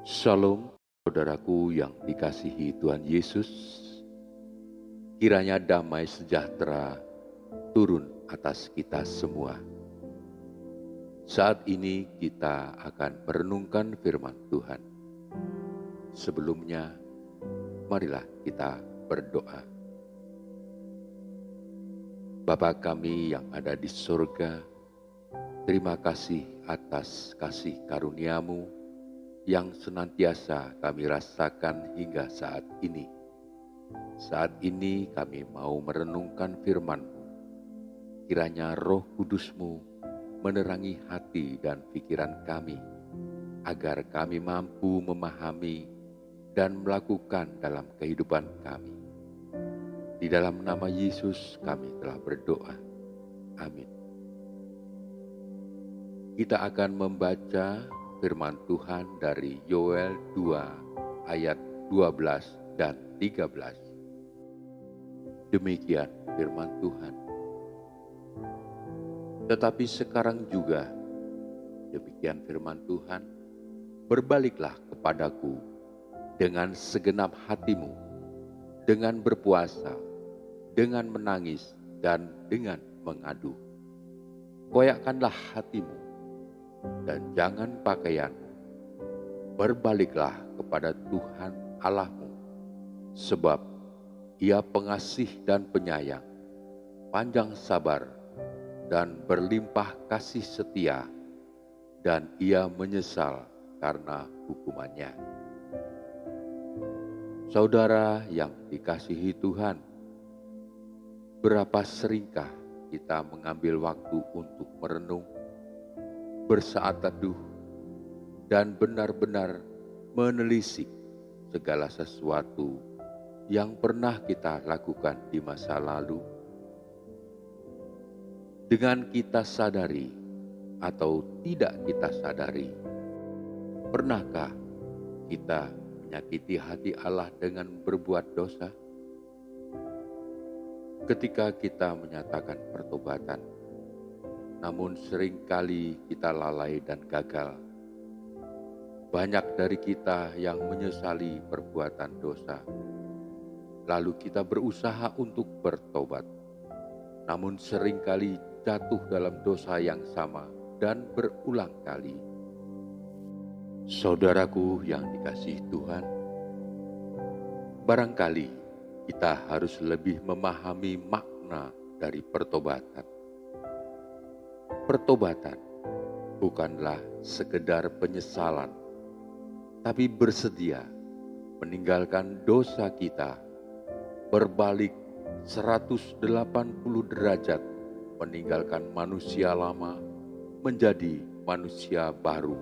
Shalom, saudaraku yang dikasihi Tuhan Yesus. Kiranya damai sejahtera turun atas kita semua. Saat ini kita akan merenungkan firman Tuhan. Sebelumnya, marilah kita berdoa. Bapa kami yang ada di surga, terima kasih atas kasih karunia-Mu yang senantiasa kami rasakan hingga saat ini. Saat ini kami mau merenungkan firman-Mu. Kiranya Roh Kudus-Mu menerangi hati dan pikiran kami, agar kami mampu memahami dan melakukan dalam kehidupan kami. Di dalam nama Yesus kami telah berdoa. Amin. Kita akan membaca firman Tuhan dari Yoel 2 ayat 12 dan 13. Demikian firman Tuhan. Tetapi sekarang juga, demikian firman Tuhan, berbaliklah kepadaku dengan segenap hatimu, dengan berpuasa, dengan menangis, dan dengan mengadu. Koyakkanlah hatimu, dan jangan pakaianmu. Berbaliklah kepada Tuhan Allahmu, sebab Ia pengasih dan penyayang, panjang sabar, dan berlimpah kasih setia, dan Ia menyesal karena hukumannya. Saudara yang dikasihi Tuhan, berapa seringkah kita mengambil waktu untuk merenung, bersaat teduh, dan benar-benar menelisik segala sesuatu yang pernah kita lakukan di masa lalu? Dengan kita sadari atau tidak kita sadari, pernahkah kita menyakiti hati Allah dengan berbuat dosa? Ketika kita menyatakan pertobatan, namun seringkali kita lalai dan gagal. Banyak dari kita yang menyesali perbuatan dosa. Lalu kita berusaha untuk bertobat, namun seringkali jatuh dalam dosa yang sama dan berulang kali. Saudaraku yang dikasihi Tuhan, barangkali kita harus lebih memahami makna dari pertobatan. Pertobatan bukanlah sekedar penyesalan, tapi bersedia meninggalkan dosa kita, berbalik 180 derajat, meninggalkan manusia lama, menjadi manusia baru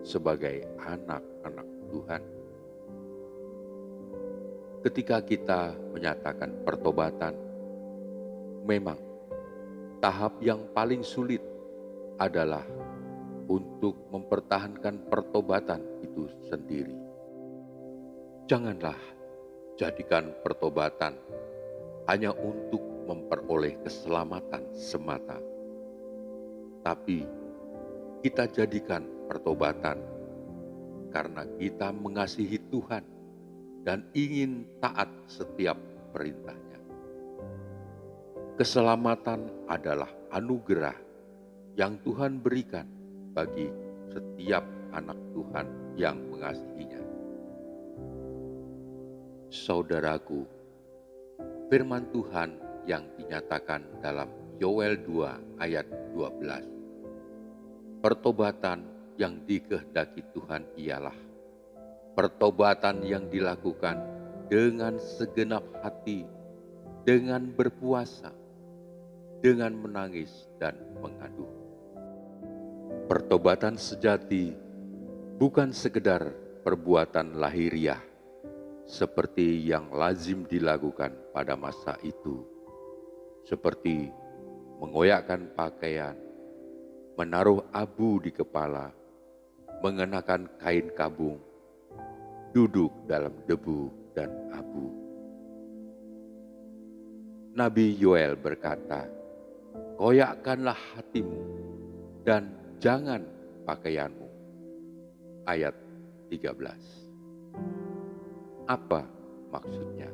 sebagai anak-anak Tuhan. Ketika kita menyatakan pertobatan, memang tahap yang paling sulit adalah untuk mempertahankan pertobatan itu sendiri. Janganlah jadikan pertobatan hanya untuk memperoleh keselamatan semata, tapi kita jadikan pertobatan karena kita mengasihi Tuhan dan ingin taat setiap perintahnya. Keselamatan adalah anugerah yang Tuhan berikan bagi setiap anak Tuhan yang mengasihinya. Saudaraku, firman Tuhan yang dinyatakan dalam Yoel 2 ayat 12. Pertobatan yang dikehendaki Tuhan ialah pertobatan yang dilakukan dengan segenap hati, dengan berpuasa, dengan menangis dan mengadu. Pertobatan sejati bukan sekedar perbuatan lahiriah seperti yang lazim dilakukan pada masa itu, seperti mengoyakkan pakaian, menaruh abu di kepala, mengenakan kain kabung, duduk dalam debu dan abu. Nabi Yoel berkata, "Koyakkanlah hatimu dan jangan pakaianmu." Ayat 13. Apa maksudnya?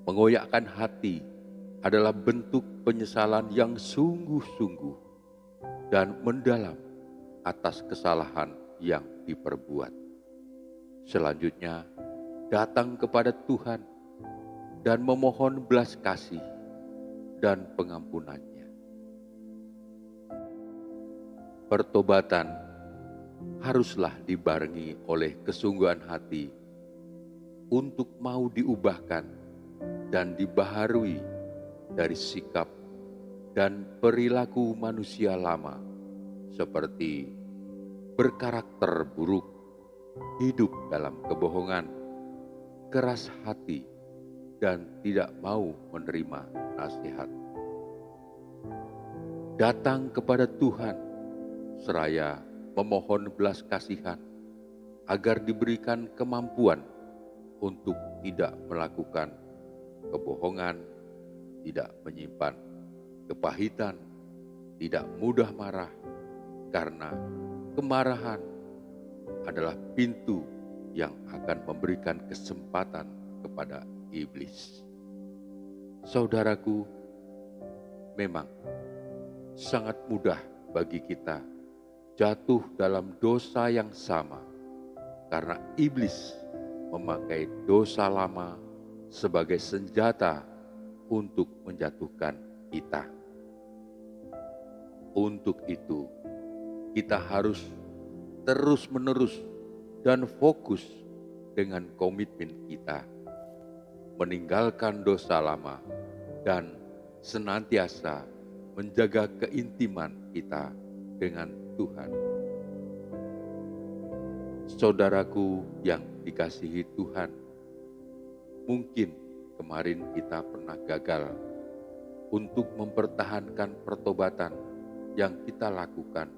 Mengoyakkan hati adalah bentuk penyesalan yang sungguh-sungguh dan mendalam atas kesalahan yang diperbuat. Selanjutnya, datang kepada Tuhan dan memohon belas kasih dan pengampunannya. Pertobatan haruslah dibarengi oleh kesungguhan hati untuk mau diubahkan dan dibaharui dari sikap dan perilaku manusia lama, seperti berkarakter buruk, hidup dalam kebohongan, keras hati, dan tidak mau menerima nasihat. Datang kepada Tuhan seraya memohon belas kasihan agar diberikan kemampuan untuk tidak melakukan kebohongan, tidak menyimpan kepahitan, tidak mudah marah, karena kemarahan adalah pintu yang akan memberikan kesempatan kepada iblis. Saudaraku, memang sangat mudah bagi kita jatuh dalam dosa yang sama karena iblis memakai dosa lama sebagai senjata untuk menjatuhkan kita. Untuk itu, kita harus terus-menerus dan fokus dengan komitmen kita meninggalkan dosa lama dan senantiasa menjaga keintiman kita dengan Tuhan. Saudaraku yang dikasihi Tuhan, mungkin kemarin kita pernah gagal untuk mempertahankan pertobatan yang kita lakukan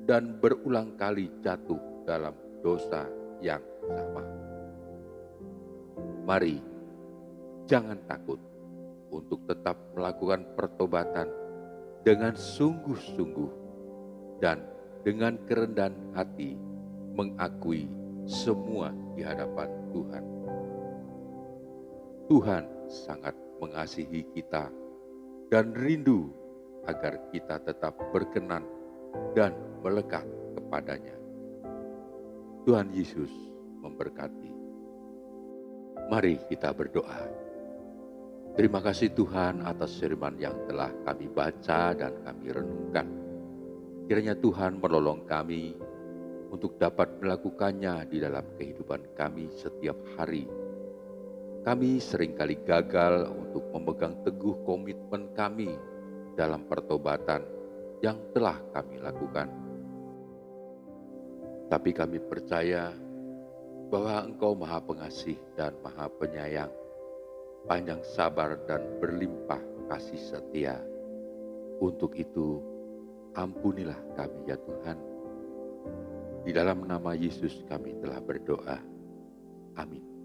dan berulang kali jatuh dalam dosa yang sama. Mari, jangan takut untuk tetap melakukan pertobatan dengan sungguh-sungguh dan dengan kerendahan hati mengakui semua di hadapan Tuhan. Tuhan sangat mengasihi kita dan rindu agar kita tetap berkenan dan melekat kepadanya. Tuhan Yesus memberkati. Mari kita berdoa. Terima kasih Tuhan atas firman yang telah kami baca dan kami renungkan. Kiranya Tuhan menolong kami untuk dapat melakukannya di dalam kehidupan kami setiap hari. Kami seringkali gagal untuk memegang teguh komitmen kami dalam pertobatan yang telah kami lakukan. Tapi kami percaya bahwa Engkau Maha Pengasih dan Maha Penyayang, panjang sabar dan berlimpah kasih setia. Untuk itu, ampunilah kami ya Tuhan. Di dalam nama Yesus kami telah berdoa. Amin.